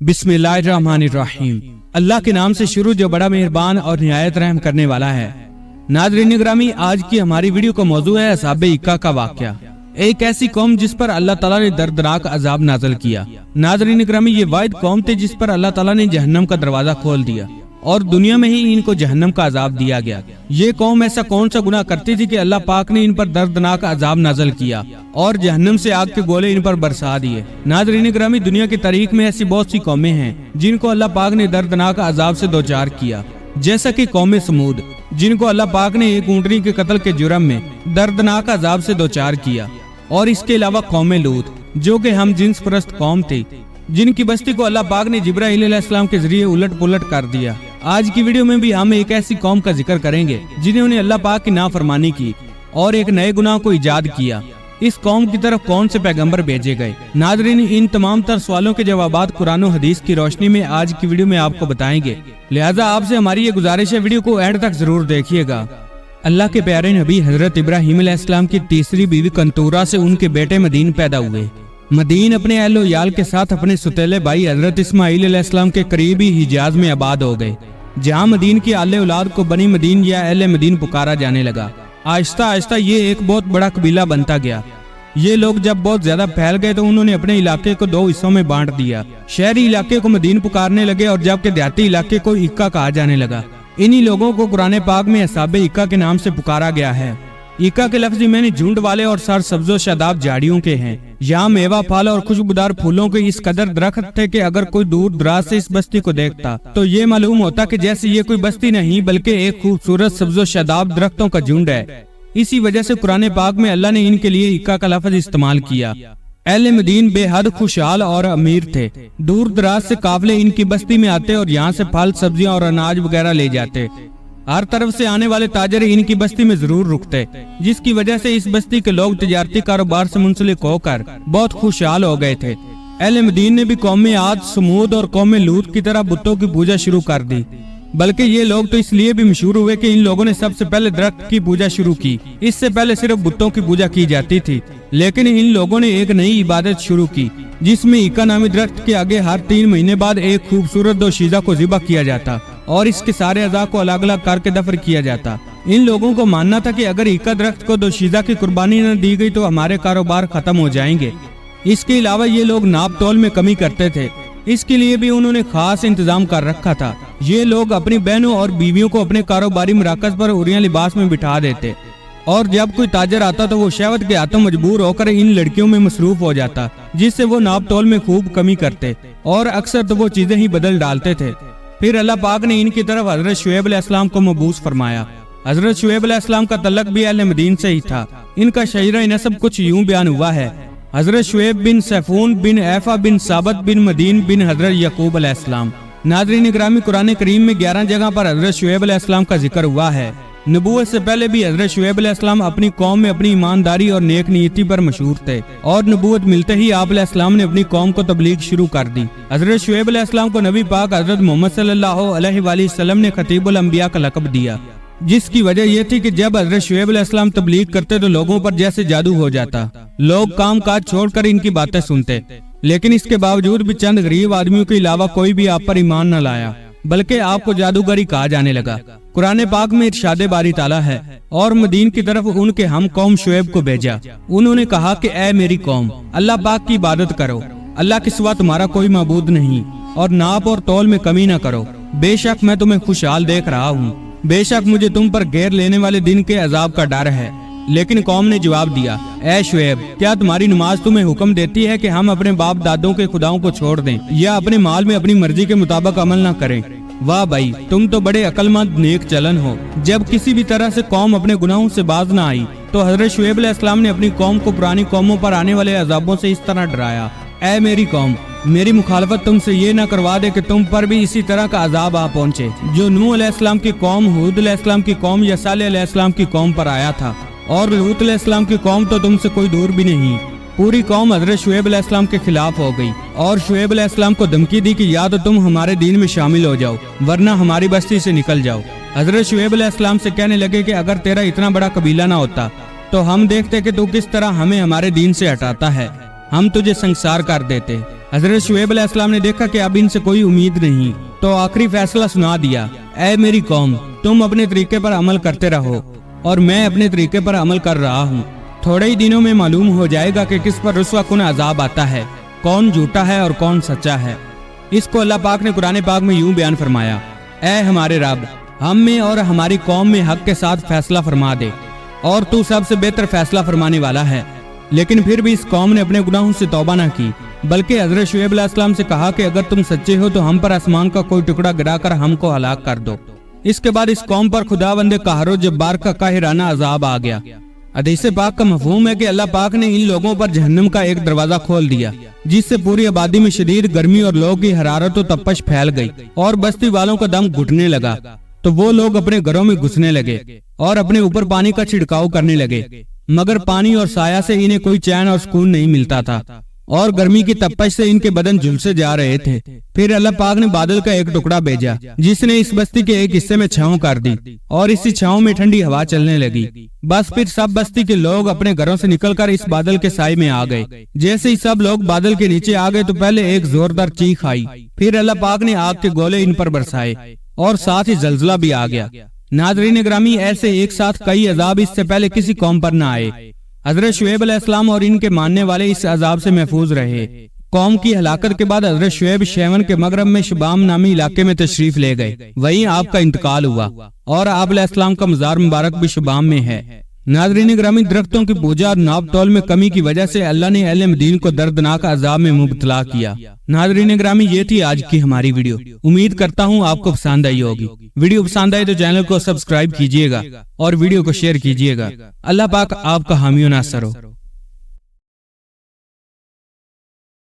बिस्मिल्लाहिर्रहमानिर्रहीम। अल्लाह के नाम से शुरू जो बड़ा मेहरबान और निहायत रहम करने वाला है। नाज़रीन ग्रामी, आज की हमारी वीडियो का मौजू है असहाबे इक्का का वाक़या, एक ऐसी कौम जिस पर अल्लाह ताला ने दर्दनाक अजाब नाज़िल किया। नाज़रीन ग्रामी, ये वाहिद कौम थी जिस पर अल्लाह ताला ने जहन्नम का दरवाजा खोल दिया और दुनिया में ही इनको जहन्नम का अजाब दिया गया। ये कौम ऐसा कौन सा गुनाह करती थी कि अल्लाह पाक ने इन पर दर्दनाक अजाब नाज़िल किया और जहन्नम से आग के गोले इन पर बरसा दिए। नाज़रीन ग्रामी, दुनिया की तारीख में ऐसी बहुत सी कौमें हैं जिनको अल्लाह पाक ने दर्दनाक अजाब से दो चार किया, जैसा कि कौम समूद, जिनको अल्लाह पाक ने एक ऊंटनी के कत्ल के जुर्म में दर्दनाक अजाब से दो चार किया, और इसके अलावा कौम लूत, जो कि हम जिन्स परस्त कौम थी, जिनकी बस्ती को अल्लाह पाक ने जिब्राइल अलैहिस्सलाम के जरिए उलट पुलट कर दिया। आज की वीडियो में भी हम एक ऐसी कौम का जिक्र करेंगे जिन्होंने अल्लाह पाक की नाफरमानी की और एक नए गुनाह को इजाद किया। इस कौम की तरफ कौन से पैगंबर भेजे गए? नाज़रीन, इन तमाम तर सवालों के जवाबात कुरान और हदीस की रोशनी में आज की वीडियो में आपको बताएंगे, लिहाजा आपसे हमारी ये गुजारिश है, वीडियो को एंड तक जरूर देखिएगा। अल्लाह के प्यारे नबी हजरत इब्राहीम अलैहिस्सलाम की तीसरी बीवी कंतूरा से उनके बेटे मदीन पैदा हुए। मदीन अपने अहलो याल के साथ अपने सुतेले भाई हजरत इस्माइल अलैहिस्सलाम के करीब ही हिजाज में आबाद हो गए, जहाँ मदीन की आले औलाद को बनी मदीन या अहले मदीन पुकारा जाने लगा। आहिस्ता आहिस्ता ये एक बहुत बड़ा कबीला बनता गया। ये लोग जब बहुत ज्यादा फैल गए तो उन्होंने अपने इलाके को दो हिस्सों में बांट दिया। शहरी इलाके को मदीन पुकारने लगे और जबकि देहाती इलाके को इक्का कहा जाने लगा। इन्हीं लोगों को कुरान पाक में असहाबे इक्का के नाम से पुकारा गया है। इक्का के लफ्ज़ मैंने झुंड वाले और सर सब्जो शादाब झाड़ियों के हैं। यहाँ मेवा फल और खुशबूदार फूलों के इस कदर दरख्त थे कि अगर कोई दूर दराज से इस बस्ती को देखता तो ये मालूम होता कि जैसे ये कोई बस्ती नहीं बल्कि एक खूबसूरत सब्जो शादाब दरख्तों का झुंड है। इसी वजह से कुरान पाक में अल्लाह ने इनके लिए इक्का का लफ्ज़ इस्तेमाल किया। अहले मदीन बेहद खुशहाल और अमीर थे। दूर दराज से काफले इनकी बस्ती में आते और यहाँ से फल सब्जियां और अनाज वगैरह ले जाते। हर तरफ से आने वाले ताजर इनकी बस्ती में जरूर रुकते, जिसकी वजह से इस बस्ती के लोग तिजारती कारोबार से मुंसलिक होकर बहुत खुशहाल हो गए थे। अहले मदीन ने भी कौम आद, समूद और कौम लूत की तरह बुतों की पूजा शुरू कर दी। बल्कि ये लोग तो इसलिए भी मशहूर हुए कि इन लोगों ने सबसे पहले दरख्त की पूजा शुरू की। इससे पहले सिर्फ बुतों की पूजा की जाती थी, लेकिन इन लोगों ने एक नई इबादत शुरू की जिसमें इक्का नामी दरख्त के आगे हर 3 महीने बाद एक खूबसूरत दोशीज़ा को ज़िबा किया जाता और इसके सारे अज़ा को अलग अलग करके दफन किया जाता। इन लोगों को मानना था कि अगर इक्का दरख्त को दोशीज़ा की कुर्बानी न दी गई तो हमारे कारोबार खत्म हो जाएंगे। इसके अलावा ये लोग नाप तोल में कमी करते थे, इसके लिए भी उन्होंने खास इंतजाम कर रखा था। ये लोग अपनी बहनों और बीवियों को अपने कारोबारी मराकज पर उरिया लिबास में बिठा देते और जब कोई ताजर आता तो वो शहवत के हाथों मजबूर होकर इन लड़कियों में मसरूफ हो जाता, जिससे वो नाप तोल में खूब कमी करते और अक्सर तो वो चीजें ही बदल डालते थे। फिर अल्लाह पाक ने इनकी तरफ हजरत शुएब अलैहिस्सलाम को मबूस फरमाया। हजरत शुएब अलैहिस्सलाम का तल्लक भी अहले मदीन से ही था। इनका शजरा नसब कुछ यूं बयान हुआ है, हजरत शुएब बिन सैफून बिन ऐफा बिन साबत बिन मदीन बिन हजरत यकूब अलैहिस्सलाम। नाज़रीन ग्रामी, कुरान करीम में 11 जगह पर हजरत शुएब अलैहिस्सलाम का जिक्र हुआ है। नबूवत से पहले भी हजरत शुएब अलैहिस्सलाम अपनी कौम में अपनी ईमानदारी और नेक नीयती पर मशहूर थे और नबूवत मिलते ही आप अलैहिस्सलाम ने अपनी कौम को तबलीग शुरू कर दी। हजरत शुएब अलैहिस्सलाम को नबी पाक हजरत मोहम्मद सल्लल्लाहु अलैहि वसल्लम ने खतीबुल अंबिया का लक़ब दिया, जिसकी वजह यह थी कि जब हजरत शुएब अलैहिस्सलाम तबलीग करते तो लोगों पर जैसे जादू हो जाता। लोग काम काज छोड़कर इनकी बातें सुनते, लेकिन इसके बावजूद भी चंद गरीब आदमियों के अलावा कोई भी आप पर ईमान न लाया, बल्कि आपको जादूगरी कहा जाने लगा। कुरान पाक में इरशाद बारी ताला है, और मदीन की तरफ उनके हम कौम शुएब को भेजा। उन्होंने कहा कि ऐ मेरी कौम, अल्लाह पाक की इबादत करो, अल्लाह के सिवा तुम्हारा कोई माबूद नहीं, और नाप और तौल में कमी न करो। बेशक मैं तुम्हें खुशहाल देख रहा हूँ, बेशक मुझे तुम पर घेर लेने वाले दिन के अजाब का डर है। लेकिन कौम ने जवाब दिया, ऐ शुएब, क्या तुम्हारी नमाज तुम्हें हुक्म देती है कि हम अपने बाप दादों के खुदाओं को छोड़ दें या अपने माल में अपनी मर्जी के मुताबिक अमल न करें? वाह भाई, तुम तो बड़े अक्लमंद नेक चलन हो। जब किसी भी तरह से कौम अपने गुनाहों से बाज न आई तो हजरत शुएब अलैहिस्सलाम ने अपनी कौम को पुरानी कौमों पर आने वाले अजाबों से इस तरह डराया, ऐ मेरी कौम, मेरी मुखालफत तुमसे ये न करवा दे कि तुम पर भी इसी तरह का अजाब आ पहुंचे जो नूह अलैहिस्सलाम की कौम, हूद अलैहिस्सलाम की कौम या सालेह अलैहिस्सलाम की कौम पर आया था। और लूत अलैहिस्सलाम की कौम तो तुमसे कोई दूर भी नहीं। पूरी कौम हजरत शुएब अलैहिस्सलाम के खिलाफ हो गई और शुएब अलैहिस्सलाम को धमकी दी कि या तो तुम हमारे दीन में शामिल हो जाओ वरना हमारी बस्ती से निकल जाओ। हजरत शुएब अलैहिस्सलाम से कहने लगे कि अगर तेरा इतना बड़ा कबीला ना होता तो हम देखते कि तू किस तरह हमें हमारे दीन से हटाता है, हम तुझे संसार कर देते। हजरत शुएब अलैहिस्सलाम ने देखा कि अब इनसे कोई उम्मीद नहीं, तो आखिरी फैसला सुना दिया, ऐ मेरी कौम, तुम अपने तरीके पर अमल करते रहो और मैं अपने तरीके पर अमल कर रहा हूँ। थोड़े ही दिनों में मालूम हो जाएगा कि किस पर रुस्वा कुन अजाब आता है, कौन झूठा है और कौन सच्चा है। इसको अल्लाह पाक ने कुरान पाक में यूं बयान फरमाया, ऐ हमारे रब, हम में और हमारी कौम में हक के साथ फैसला फरमा दे और तू सबसे बेहतर फैसला फरमाने वाला है। लेकिन फिर भी इस कौम ने अपने गुनाहों से तौबा न की, बल्कि हजरत शुएब अलैहिस्सलाम से कहा कि अगर तुम सच्चे हो तो हम पर आसमान का कोई टुकड़ा गिराकर हमको हलाक कर दो। इसके बाद इस कौम पर खुदावंद कहरो जब्बार का काहिराना अजाब आ गया। हदीस पाक का मफहूम है कि अल्लाह पाक ने इन लोगों पर जहन्नम का एक दरवाजा खोल दिया, जिससे पूरी आबादी में शदीद गर्मी और लोगों की हरारत और तपश फैल गई और बस्ती वालों का दम घुटने लगा। तो वो लोग अपने घरों में घुसने लगे और अपने ऊपर पानी का छिड़काव करने लगे, मगर पानी और साया से इन्हें कोई चैन और सुकून नहीं मिलता था और गर्मी की तपश से इनके बदन झुलसे जा रहे थे। फिर अल्लाह पाक ने बादल का एक टुकड़ा भेजा, जिसने इस बस्ती के एक हिस्से में छांव कर दी और इसी छांव में ठंडी हवा चलने लगी। बस फिर सब बस्ती के लोग अपने घरों से निकलकर इस बादल के साए में आ गए। जैसे ही सब लोग बादल के नीचे आ गए तो पहले एक जोरदार चीख आई, फिर अल्लाह पाक ने आग के गोले इन पर बरसाए और साथ ही जलजला भी आ गया। नाज़रीन ग्रामी, ऐसे एक साथ कई अजाब इससे पहले किसी कौम पर न आए। हजरत शुएब अलैहिस्सलाम और इनके मानने वाले इस अजाब से महफूज रहे। कौम की हलाकत के बाद हजरत शुएब शेवन के मगरब में शुबाम नामी इलाके में तशरीफ ले गए। वहीं आपका इंतकाल हुआ और आप अलैहिस्सलाम का मजार मुबारक भी शुबाम में है। नाज़रीन ग्रामी, दरख्तों की पूजा और नाप तोल में कमी की वजह से अल्लाह ने अहले मदीन को दर्दनाक अजाब में मुब्तला किया। नाज़रीन ग्रामी, ये थी आज की हमारी वीडियो। उम्मीद करता हूँ आपको पसंद आई होगी। वीडियो पसंद आए तो चैनल को सब्सक्राइब कीजिएगा और वीडियो को शेयर कीजिएगा। अल्लाह पाक आपका हामी और नासर हो।